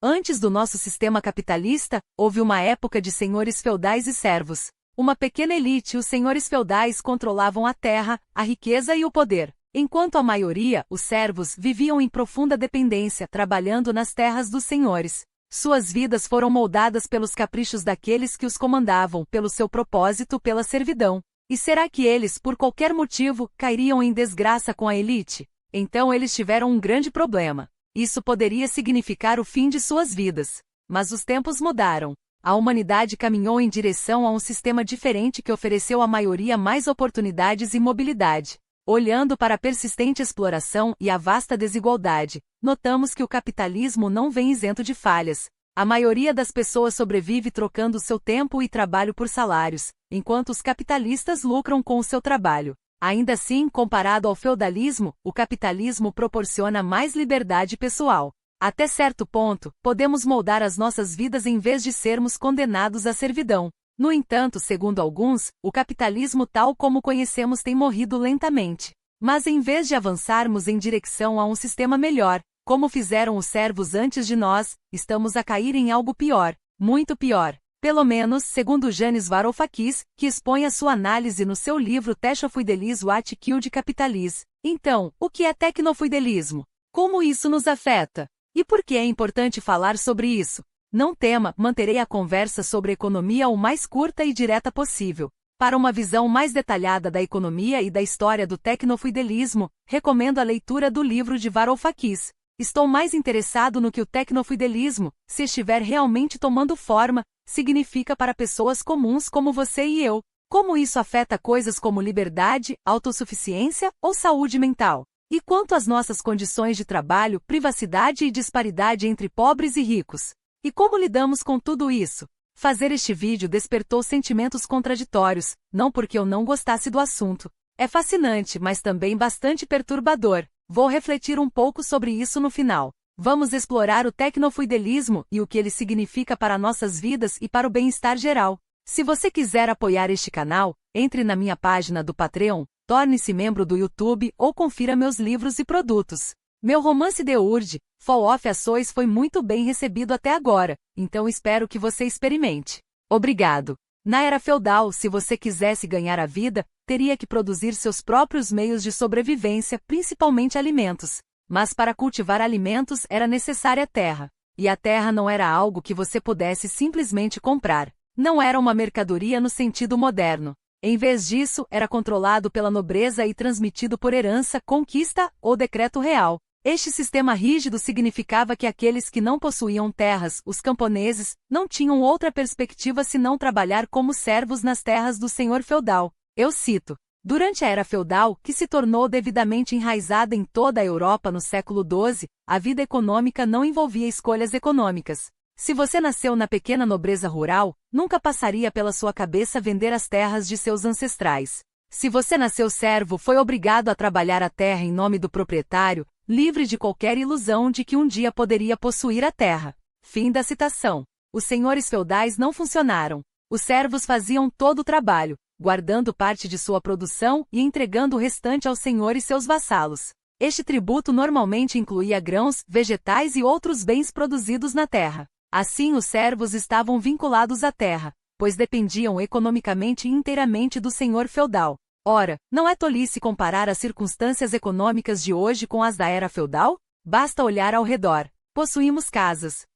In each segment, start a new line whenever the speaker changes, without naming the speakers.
Antes do nosso sistema capitalista, houve uma época de senhores feudais e servos. Uma pequena elite, os senhores feudais, controlavam a terra, a riqueza e o poder. Enquanto a maioria, os servos, viviam em profunda dependência, trabalhando nas terras dos senhores. Suas vidas foram moldadas pelos caprichos daqueles que os comandavam, pelo seu propósito, pela servidão. E será que eles, por qualquer motivo, cairiam em desgraça com a elite? Então eles tiveram um grande problema. Isso poderia significar o fim de suas vidas. Mas os tempos mudaram. A humanidade caminhou em direção a um sistema diferente que ofereceu à maioria mais oportunidades e mobilidade. Olhando para a persistente exploração e a vasta desigualdade, notamos que o capitalismo não vem isento de falhas. A maioria das pessoas sobrevive trocando seu tempo e trabalho por salários, enquanto os capitalistas lucram com o seu trabalho. Ainda assim, comparado ao feudalismo, o capitalismo proporciona mais liberdade pessoal. Até certo ponto, podemos moldar as nossas vidas em vez de sermos condenados à servidão. No entanto, segundo alguns, o capitalismo tal como conhecemos tem morrido lentamente. Mas em vez de avançarmos em direção a um sistema melhor, como fizeram os servos antes de nós, estamos a cair em algo pior, muito pior. Pelo menos, segundo Yanis Varoufakis, que expõe a sua análise no seu livro Technofidelis What Killed Capitalism. Então, o que é tecnofidelismo? Como isso nos afeta? E por que é importante falar sobre isso? Não tema, manterei a conversa sobre economia o mais curta e direta possível. Para uma visão mais detalhada da economia e da história do tecnofidelismo, recomendo a leitura do livro de Varoufakis. Estou mais interessado no que o tecnofidelismo, se estiver realmente tomando forma, significa para pessoas comuns como você e eu. Como isso afeta coisas como liberdade, autossuficiência ou saúde mental? E quanto às nossas condições de trabalho, privacidade e disparidade entre pobres e ricos? E como lidamos com tudo isso? Fazer este vídeo despertou sentimentos contraditórios, não porque eu não gostasse do assunto. É fascinante, mas também bastante perturbador. Vou refletir um pouco sobre isso no final. Vamos explorar o tecnofidelismo e o que ele significa para nossas vidas e para o bem-estar geral. Se você quiser apoiar este canal, entre na minha página do Patreon, torne-se membro do YouTube ou confira meus livros e produtos. Meu romance The Urge, Fall of Ações foi muito bem recebido até agora, então espero que você experimente. Obrigado. Na era feudal, se você quisesse ganhar a vida, teria que produzir seus próprios meios de sobrevivência, principalmente alimentos. Mas para cultivar alimentos era necessária terra. E a terra não era algo que você pudesse simplesmente comprar. Não era uma mercadoria no sentido moderno. Em vez disso, era controlado pela nobreza e transmitido por herança, conquista ou decreto real. Este sistema rígido significava que aqueles que não possuíam terras, os camponeses, não tinham outra perspectiva senão trabalhar como servos nas terras do senhor feudal. Eu cito: durante a era feudal, que se tornou devidamente enraizada em toda a Europa no século XII, a vida econômica não envolvia escolhas econômicas. Se você nasceu na pequena nobreza rural, nunca passaria pela sua cabeça vender as terras de seus ancestrais. Se você nasceu servo, foi obrigado a trabalhar a terra em nome do proprietário, livre de qualquer ilusão de que um dia poderia possuir a terra. Fim da citação. Os senhores feudais não funcionaram. Os servos faziam todo o trabalho, guardando parte de sua produção e entregando o restante aos senhores e seus vassalos. Este tributo normalmente incluía grãos, vegetais e outros bens produzidos na terra. Assim, os servos estavam vinculados à terra, pois dependiam economicamente inteiramente do senhor feudal. Ora, não é tolice comparar as circunstâncias econômicas de hoje com as da era feudal? Basta olhar ao redor. Possuímos casas,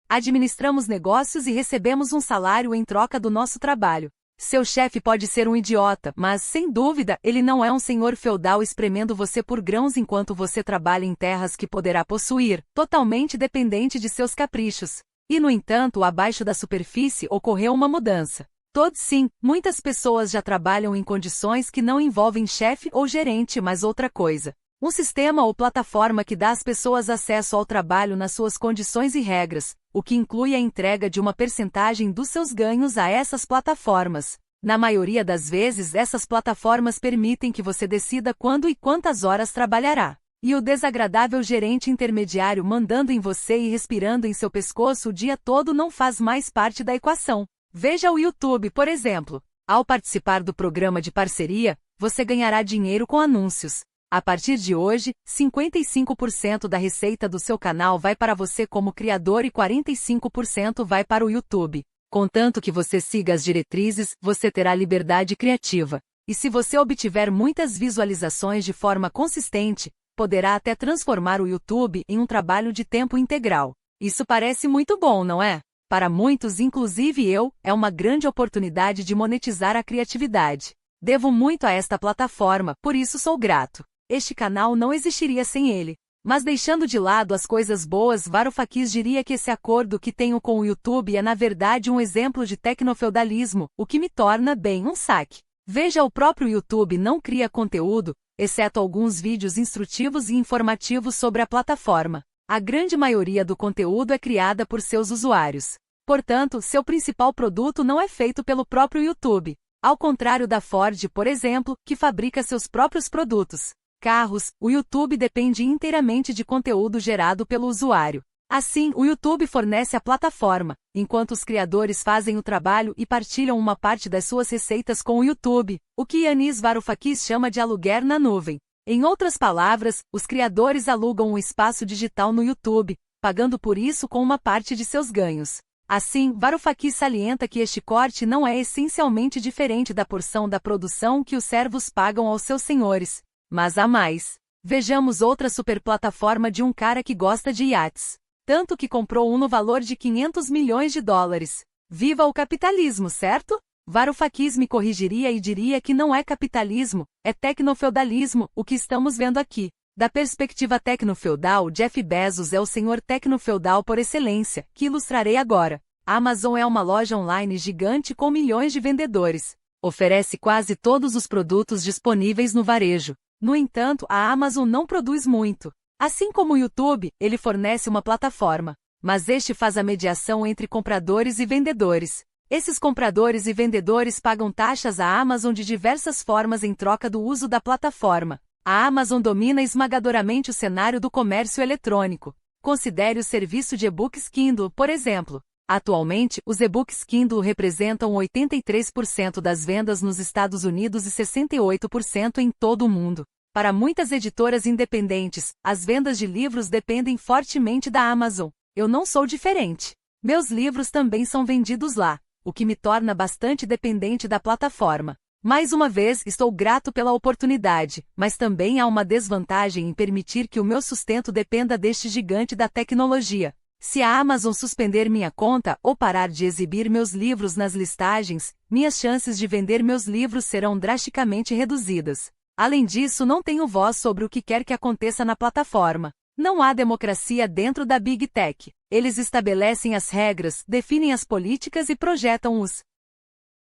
administramos negócios e recebemos um salário em troca do nosso trabalho. Seu chefe pode ser um idiota, mas, sem dúvida, ele não é um senhor feudal espremendo você por grãos enquanto você trabalha em terras que poderá possuir, totalmente dependente de seus caprichos. E, no entanto, abaixo da superfície ocorreu uma mudança. Sim, muitas pessoas já trabalham em condições que não envolvem chefe ou gerente, mas outra coisa. Um sistema ou plataforma que dá às pessoas acesso ao trabalho nas suas condições e regras, o que inclui a entrega de uma percentagem dos seus ganhos a essas plataformas. Na maioria das vezes, essas plataformas permitem que você decida quando e quantas horas trabalhará. E o desagradável gerente intermediário mandando em você e respirando em seu pescoço o dia todo não faz mais parte da equação. Veja o YouTube, por exemplo. Ao participar do programa de parceria, você ganhará dinheiro com anúncios. A partir de hoje, 55% da receita do seu canal vai para você como criador e 45% vai para o YouTube. Contanto que você siga as diretrizes, você terá liberdade criativa. E se você obtiver muitas visualizações de forma consistente, poderá até transformar o YouTube em um trabalho de tempo integral. Isso parece muito bom, não é? Para muitos, inclusive eu, é uma grande oportunidade de monetizar a criatividade. Devo muito a esta plataforma, por isso sou grato. Este canal não existiria sem ele. Mas deixando de lado as coisas boas, Varoufakis diria que esse acordo que tenho com o YouTube é na verdade um exemplo de tecnofeudalismo, o que me torna bem um saque. Veja, o próprio YouTube não cria conteúdo, exceto alguns vídeos instrutivos e informativos sobre a plataforma. A grande maioria do conteúdo é criada por seus usuários. Portanto, seu principal produto não é feito pelo próprio YouTube. Ao contrário da Ford, por exemplo, que fabrica seus próprios produtos. Carros, o YouTube depende inteiramente de conteúdo gerado pelo usuário. Assim, o YouTube fornece a plataforma, enquanto os criadores fazem o trabalho e partilham uma parte das suas receitas com o YouTube, o que Yanis Varoufakis chama de aluguer na nuvem. Em outras palavras, os criadores alugam um espaço digital no YouTube, pagando por isso com uma parte de seus ganhos. Assim, Varoufakis salienta que este corte não é essencialmente diferente da porção da produção que os servos pagam aos seus senhores. Mas há mais. Vejamos outra superplataforma de um cara que gosta de iates. Tanto que comprou um no valor de 500 milhões de dólares. Viva o capitalismo, certo? Varoufakis me corrigiria e diria que não é capitalismo, é tecnofeudalismo, o que estamos vendo aqui. Da perspectiva tecnofeudal, Jeff Bezos é o senhor tecnofeudal por excelência, que ilustrarei agora. A Amazon é uma loja online gigante com milhões de vendedores. Oferece quase todos os produtos disponíveis no varejo. No entanto, a Amazon não produz muito. Assim como o YouTube, ele fornece uma plataforma. Mas este faz a mediação entre compradores e vendedores. Esses compradores e vendedores pagam taxas à Amazon de diversas formas em troca do uso da plataforma. A Amazon domina esmagadoramente o cenário do comércio eletrônico. Considere o serviço de e-books Kindle, por exemplo. Atualmente, os e-books Kindle representam 83% das vendas nos Estados Unidos e 68% em todo o mundo. Para muitas editoras independentes, as vendas de livros dependem fortemente da Amazon. Eu não sou diferente. Meus livros também são vendidos lá, o que me torna bastante dependente da plataforma. Mais uma vez, estou grato pela oportunidade, mas também há uma desvantagem em permitir que o meu sustento dependa deste gigante da tecnologia. Se a Amazon suspender minha conta ou parar de exibir meus livros nas listagens, minhas chances de vender meus livros serão drasticamente reduzidas. Além disso, não tenho voz sobre o que quer que aconteça na plataforma. Não há democracia dentro da Big Tech. Eles estabelecem as regras, definem as políticas e projetam os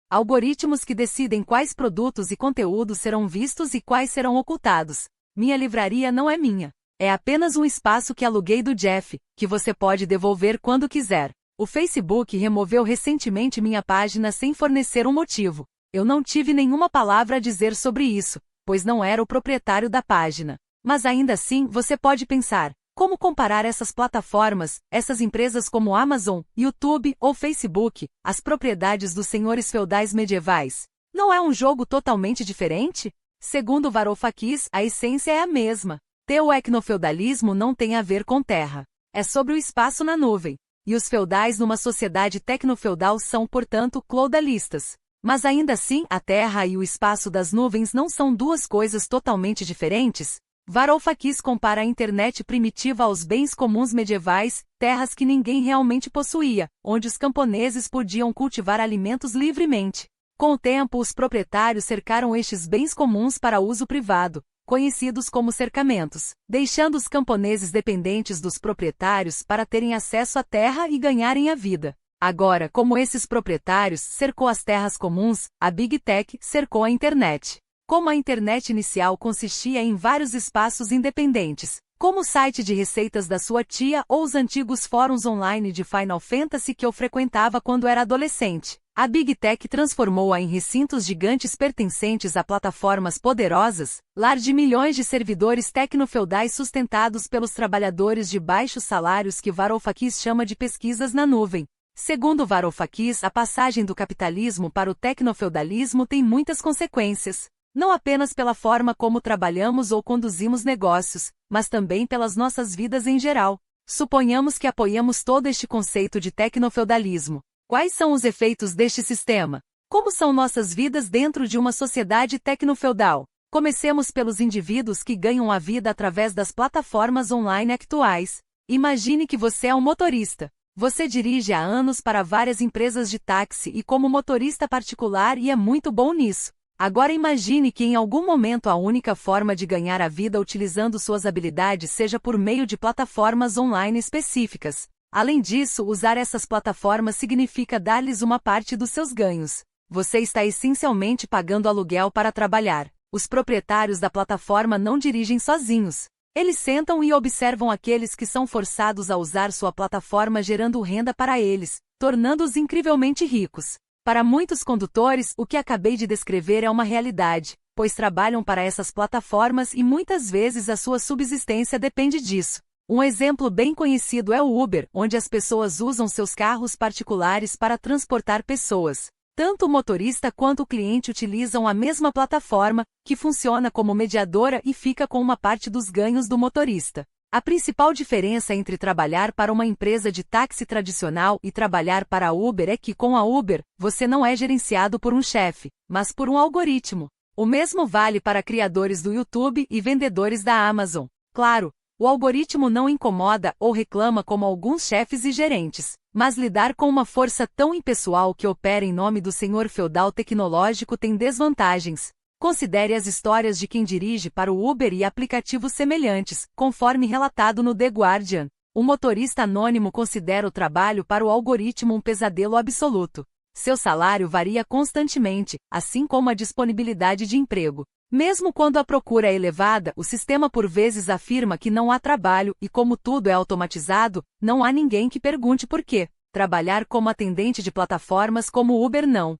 algoritmos que decidem quais produtos e conteúdos serão vistos e quais serão ocultados. Minha livraria não é minha. É apenas um espaço que aluguei do Jeff, que você pode devolver quando quiser. O Facebook removeu recentemente minha página sem fornecer um motivo. Eu não tive nenhuma palavra a dizer sobre isso, pois não era o proprietário da página. Mas ainda assim, você pode pensar, como comparar essas plataformas, essas empresas como Amazon, YouTube ou Facebook, às propriedades dos senhores feudais medievais? Não é um jogo totalmente diferente? Segundo Varoufakis, a essência é a mesma. O tecnofeudalismo não tem a ver com terra. É sobre o espaço na nuvem. E os feudais numa sociedade tecnofeudal são, portanto, cloudalistas. Mas ainda assim, a terra e o espaço das nuvens não são duas coisas totalmente diferentes? Varoufakis compara a internet primitiva aos bens comuns medievais, terras que ninguém realmente possuía, onde os camponeses podiam cultivar alimentos livremente. Com o tempo, os proprietários cercaram estes bens comuns para uso privado, conhecidos como cercamentos, deixando os camponeses dependentes dos proprietários para terem acesso à terra e ganharem a vida. Agora, como esses proprietários cercou as terras comuns, a Big Tech cercou a internet. Como a internet inicial consistia em vários espaços independentes, como o site de receitas da sua tia ou os antigos fóruns online de Final Fantasy que eu frequentava quando era adolescente, a Big Tech transformou-a em recintos gigantes pertencentes a plataformas poderosas, lar de milhões de servidores tecnofeudais sustentados pelos trabalhadores de baixos salários que Varoufakis chama de pesquisas na nuvem. Segundo Varoufakis, a passagem do capitalismo para o tecnofeudalismo tem muitas consequências. Não apenas pela forma como trabalhamos ou conduzimos negócios, mas também pelas nossas vidas em geral. Suponhamos que apoiamos todo este conceito de tecnofeudalismo. Quais são os efeitos deste sistema? Como são nossas vidas dentro de uma sociedade tecnofeudal? Comecemos pelos indivíduos que ganham a vida através das plataformas online atuais. Imagine que você é um motorista. Você dirige há anos para várias empresas de táxi e como motorista particular e é muito bom nisso. Agora imagine que em algum momento a única forma de ganhar a vida utilizando suas habilidades seja por meio de plataformas online específicas. Além disso, usar essas plataformas significa dar-lhes uma parte dos seus ganhos. Você está essencialmente pagando aluguel para trabalhar. Os proprietários da plataforma não dirigem sozinhos. Eles sentam e observam aqueles que são forçados a usar sua plataforma, gerando renda para eles, tornando-os incrivelmente ricos. Para muitos condutores, o que acabei de descrever é uma realidade, pois trabalham para essas plataformas e muitas vezes a sua subsistência depende disso. Um exemplo bem conhecido é o Uber, onde as pessoas usam seus carros particulares para transportar pessoas. Tanto o motorista quanto o cliente utilizam a mesma plataforma, que funciona como mediadora e fica com uma parte dos ganhos do motorista. A principal diferença entre trabalhar para uma empresa de táxi tradicional e trabalhar para a Uber é que com a Uber, você não é gerenciado por um chefe, mas por um algoritmo. O mesmo vale para criadores do YouTube e vendedores da Amazon. Claro, o algoritmo não incomoda ou reclama como alguns chefes e gerentes, mas lidar com uma força tão impessoal que opera em nome do senhor feudal tecnológico tem desvantagens. Considere as histórias de quem dirige para o Uber e aplicativos semelhantes, conforme relatado no The Guardian. Um motorista anônimo considera o trabalho para o algoritmo um pesadelo absoluto. Seu salário varia constantemente, assim como a disponibilidade de emprego. Mesmo quando a procura é elevada, o sistema por vezes afirma que não há trabalho e como tudo é automatizado, não há ninguém que pergunte por quê. Trabalhar como atendente de plataformas como Uber não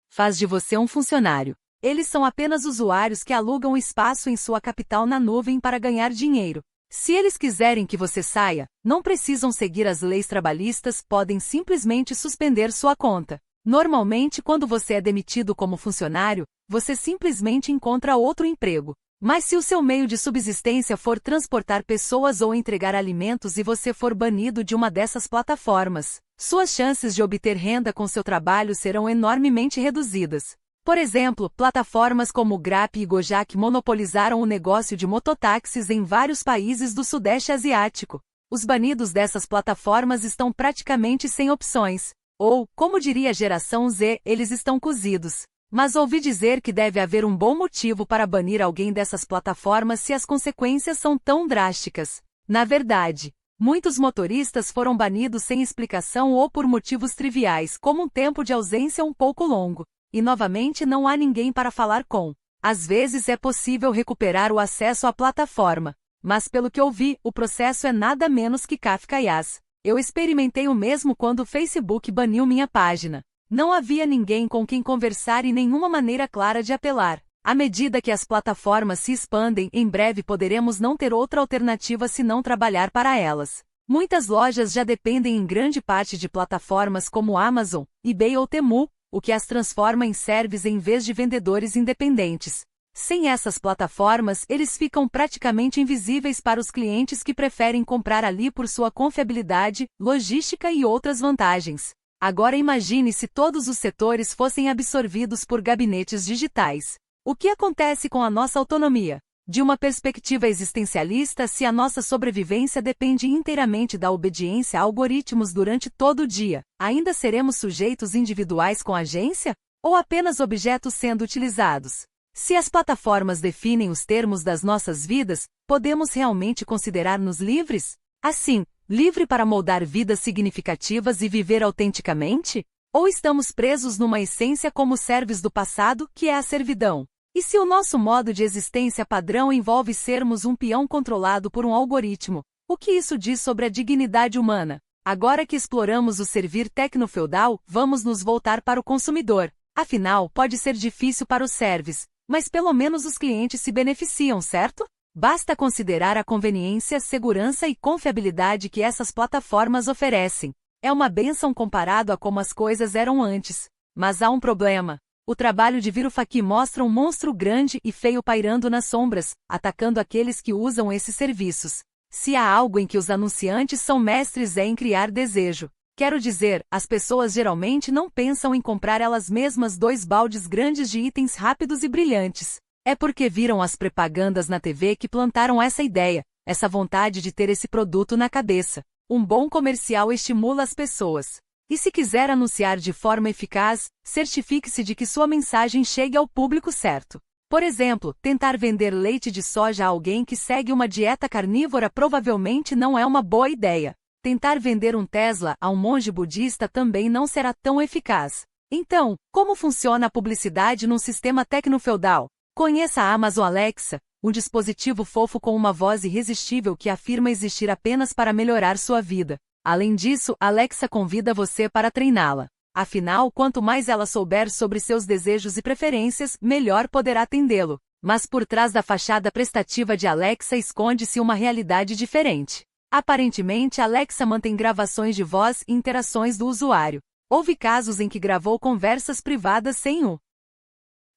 faz de você um funcionário. Eles são apenas usuários que alugam espaço em sua capital na nuvem para ganhar dinheiro. Se eles quiserem que você saia, não precisam seguir as leis trabalhistas, podem simplesmente suspender sua conta. Normalmente, quando você é demitido como funcionário, você simplesmente encontra outro emprego. Mas se o seu meio de subsistência for transportar pessoas ou entregar alimentos e você for banido de uma dessas plataformas, suas chances de obter renda com seu trabalho serão enormemente reduzidas. Por exemplo, plataformas como Grab e Gojek monopolizaram o negócio de mototáxis em vários países do Sudeste Asiático. Os banidos dessas plataformas estão praticamente sem opções. Ou, como diria a geração Z, eles estão cozidos. Mas ouvi dizer que deve haver um bom motivo para banir alguém dessas plataformas se as consequências são tão drásticas. Na verdade, muitos motoristas foram banidos sem explicação ou por motivos triviais, como um tempo de ausência um pouco longo. E novamente não há ninguém para falar com. Às vezes é possível recuperar o acesso à plataforma, mas pelo que ouvi, o processo é nada menos que Kafkaias. Eu experimentei o mesmo quando o Facebook baniu minha página. Não havia ninguém com quem conversar e nenhuma maneira clara de apelar. À medida que as plataformas se expandem, em breve poderemos não ter outra alternativa senão trabalhar para elas. Muitas lojas já dependem em grande parte de plataformas como Amazon, eBay ou Temu, o que as transforma em servers em vez de vendedores independentes. Sem essas plataformas, eles ficam praticamente invisíveis para os clientes que preferem comprar ali por sua confiabilidade, logística e outras vantagens. Agora imagine se todos os setores fossem absorvidos por gabinetes digitais. O que acontece com a nossa autonomia? De uma perspectiva existencialista, se a nossa sobrevivência depende inteiramente da obediência a algoritmos durante todo o dia, ainda seremos sujeitos individuais com agência? Ou apenas objetos sendo utilizados? Se as plataformas definem os termos das nossas vidas, podemos realmente considerar-nos livres? Assim, livre para moldar vidas significativas e viver autenticamente? Ou estamos presos numa essência como servos do passado, que é a servidão? E se o nosso modo de existência padrão envolve sermos um peão controlado por um algoritmo, o que isso diz sobre a dignidade humana? Agora que exploramos o servir tecnofeudal, vamos nos voltar para o consumidor. Afinal, pode ser difícil para os servos, mas pelo menos os clientes se beneficiam, certo? Basta considerar a conveniência, segurança e confiabilidade que essas plataformas oferecem. É uma bênção comparado a como as coisas eram antes. Mas há um problema. O trabalho de Varoufakis mostra um monstro grande e feio pairando nas sombras, atacando aqueles que usam esses serviços. Se há algo em que os anunciantes são mestres é em criar desejo. Quero dizer, as pessoas geralmente não pensam em comprar elas mesmas 2 baldes grandes de itens rápidos e brilhantes. É porque viram as propagandas na TV que plantaram essa ideia, essa vontade de ter esse produto na cabeça. Um bom comercial estimula as pessoas. E se quiser anunciar de forma eficaz, certifique-se de que sua mensagem chegue ao público certo. Por exemplo, tentar vender leite de soja a alguém que segue uma dieta carnívora provavelmente não é uma boa ideia. Tentar vender um Tesla a um monge budista também não será tão eficaz. Então, como funciona a publicidade num sistema tecnofeudal? Conheça a Amazon Alexa, um dispositivo fofo com uma voz irresistível que afirma existir apenas para melhorar sua vida. Além disso, Alexa convida você para treiná-la. Afinal, quanto mais ela souber sobre seus desejos e preferências, melhor poderá atendê-lo. Mas por trás da fachada prestativa de Alexa esconde-se uma realidade diferente. Aparentemente, Alexa mantém gravações de voz e interações do usuário. Houve casos em que gravou conversas privadas sem o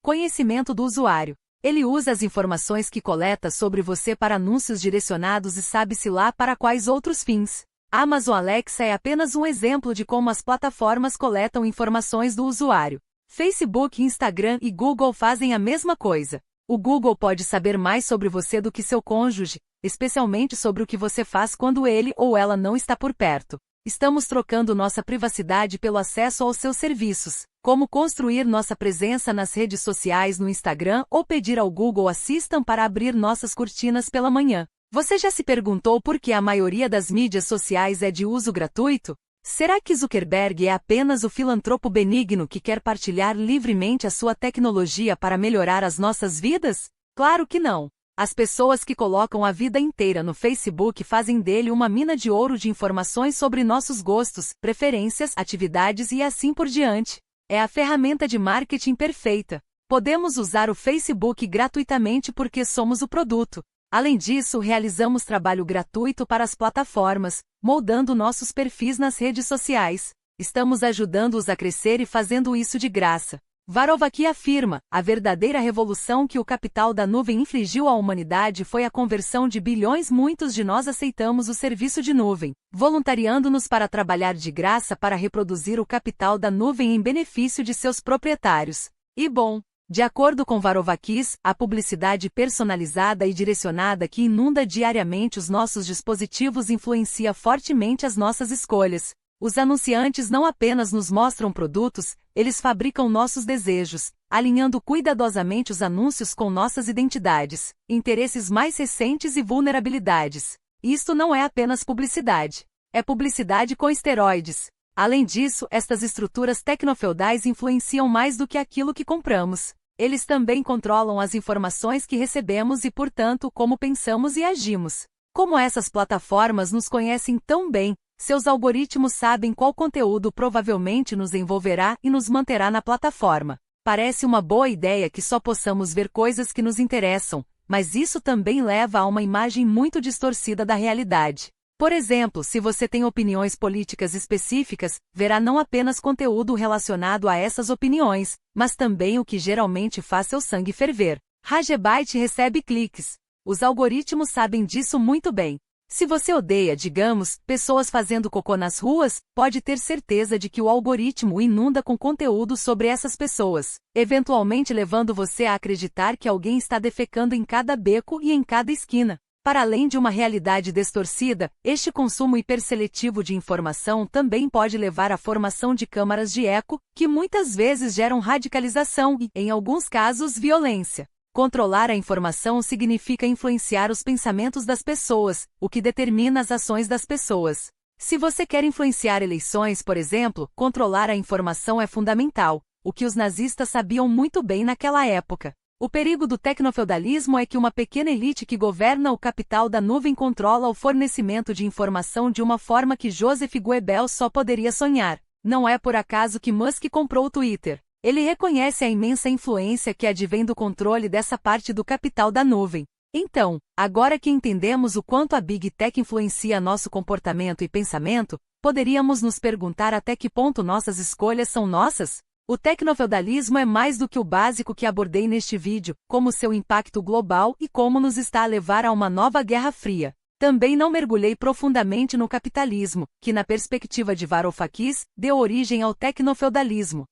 conhecimento do usuário. Ele usa as informações que coleta sobre você para anúncios direcionados e sabe-se lá para quais outros fins. A Amazon Alexa é apenas um exemplo de como as plataformas coletam informações do usuário. Facebook, Instagram e Google fazem a mesma coisa. O Google pode saber mais sobre você do que seu cônjuge, especialmente sobre o que você faz quando ele ou ela não está por perto. Estamos trocando nossa privacidade pelo acesso aos seus serviços, como construir nossa presença nas redes sociais no Instagram ou pedir ao Google Assistant para abrir nossas cortinas pela manhã. Você já se perguntou por que a maioria das mídias sociais é de uso gratuito? Será que Zuckerberg é apenas o filantropo benigno que quer partilhar livremente a sua tecnologia para melhorar as nossas vidas? Claro que não. As pessoas que colocam a vida inteira no Facebook fazem dele uma mina de ouro de informações sobre nossos gostos, preferências, atividades e assim por diante. É a ferramenta de marketing perfeita. Podemos usar o Facebook gratuitamente porque somos o produto. Além disso, realizamos trabalho gratuito para as plataformas, moldando nossos perfis nas redes sociais. Estamos ajudando-os a crescer e fazendo isso de graça. Varoufakis afirma, a verdadeira revolução que o capital da nuvem infligiu à humanidade foi a conversão de bilhões. Muitos de nós aceitamos o serviço de nuvem, voluntariando-nos para trabalhar de graça para reproduzir o capital da nuvem em benefício de seus proprietários. E bom, de acordo com Varoufakis, a publicidade personalizada e direcionada que inunda diariamente os nossos dispositivos influencia fortemente as nossas escolhas. Os anunciantes não apenas nos mostram produtos, eles fabricam nossos desejos, alinhando cuidadosamente os anúncios com nossas identidades, interesses mais recentes e vulnerabilidades. Isto não é apenas publicidade. É publicidade com esteroides. Além disso, estas estruturas tecnofeudais influenciam mais do que aquilo que compramos. Eles também controlam as informações que recebemos e, portanto, como pensamos e agimos. Como essas plataformas nos conhecem tão bem, seus algoritmos sabem qual conteúdo provavelmente nos envolverá e nos manterá na plataforma. Parece uma boa ideia que só possamos ver coisas que nos interessam, mas isso também leva a uma imagem muito distorcida da realidade. Por exemplo, se você tem opiniões políticas específicas, verá não apenas conteúdo relacionado a essas opiniões, mas também o que geralmente faz seu sangue ferver. Ragebyte recebe cliques. Os algoritmos sabem disso muito bem. Se você odeia, digamos, pessoas fazendo cocô nas ruas, pode ter certeza de que o algoritmo o inunda com conteúdo sobre essas pessoas, eventualmente levando você a acreditar que alguém está defecando em cada beco e em cada esquina. Para além de uma realidade distorcida, este consumo hiperseletivo de informação também pode levar à formação de câmaras de eco, que muitas vezes geram radicalização e, em alguns casos, violência. Controlar a informação significa influenciar os pensamentos das pessoas, o que determina as ações das pessoas. Se você quer influenciar eleições, por exemplo, controlar a informação é fundamental, o que os nazistas sabiam muito bem naquela época. O perigo do tecnofeudalismo é que uma pequena elite que governa o capital da nuvem controla o fornecimento de informação de uma forma que Joseph Goebbels só poderia sonhar. Não é por acaso que Musk comprou o Twitter. Ele reconhece a imensa influência que advém do controle dessa parte do capital da nuvem. Então, agora que entendemos o quanto a Big Tech influencia nosso comportamento e pensamento, poderíamos nos perguntar até que ponto nossas escolhas são nossas? O tecnofeudalismo é mais do que o básico que abordei neste vídeo, como seu impacto global e como nos está a levar a uma nova Guerra Fria. Também não mergulhei profundamente no capitalismo, que na perspectiva de Varoufakis, deu origem ao tecnofeudalismo.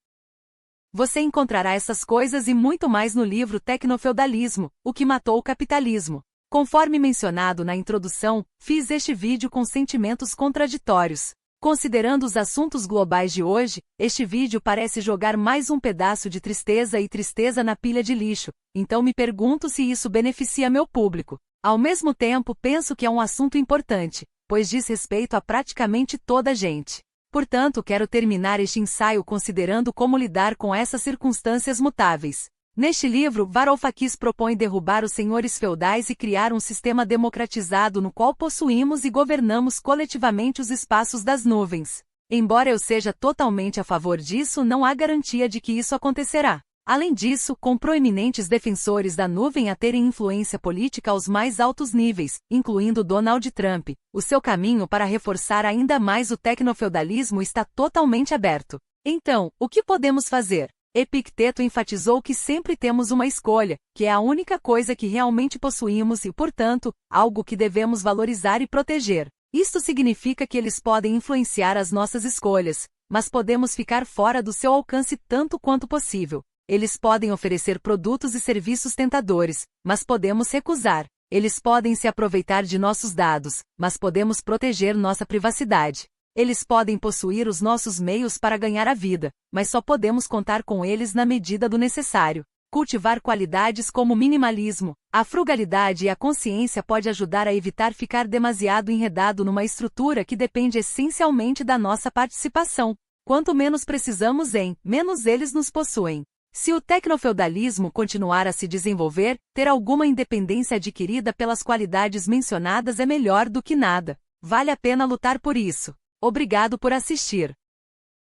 Você encontrará essas coisas e muito mais no livro Tecnofeudalismo, O que Matou o Capitalismo. Conforme mencionado na introdução, fiz este vídeo com sentimentos contraditórios. Considerando os assuntos globais de hoje, este vídeo parece jogar mais um pedaço de tristeza na pilha de lixo, então me pergunto se isso beneficia meu público. Ao mesmo tempo, penso que é um assunto importante, pois diz respeito a praticamente toda a gente. Portanto, quero terminar este ensaio considerando como lidar com essas circunstâncias mutáveis. Neste livro, Varoufakis propõe derrubar os senhores feudais e criar um sistema democratizado no qual possuímos e governamos coletivamente os espaços das nuvens. Embora eu seja totalmente a favor disso, não há garantia de que isso acontecerá. Além disso, com proeminentes defensores da nuvem a terem influência política aos mais altos níveis, incluindo Donald Trump, o seu caminho para reforçar ainda mais o tecnofeudalismo está totalmente aberto. Então, o que podemos fazer? Epicteto enfatizou que sempre temos uma escolha, que é a única coisa que realmente possuímos e, portanto, algo que devemos valorizar e proteger. Isto significa que eles podem influenciar as nossas escolhas, mas podemos ficar fora do seu alcance tanto quanto possível. Eles podem oferecer produtos e serviços tentadores, mas podemos recusar. Eles podem se aproveitar de nossos dados, mas podemos proteger nossa privacidade. Eles podem possuir os nossos meios para ganhar a vida, mas só podemos contar com eles na medida do necessário. Cultivar qualidades como minimalismo, a frugalidade e a consciência pode ajudar a evitar ficar demasiado enredado numa estrutura que depende essencialmente da nossa participação. Quanto menos precisamos menos eles nos possuem. Se o tecnofeudalismo continuar a se desenvolver, ter alguma independência adquirida pelas qualidades mencionadas é melhor do que nada. Vale a pena lutar por isso. Obrigado por assistir.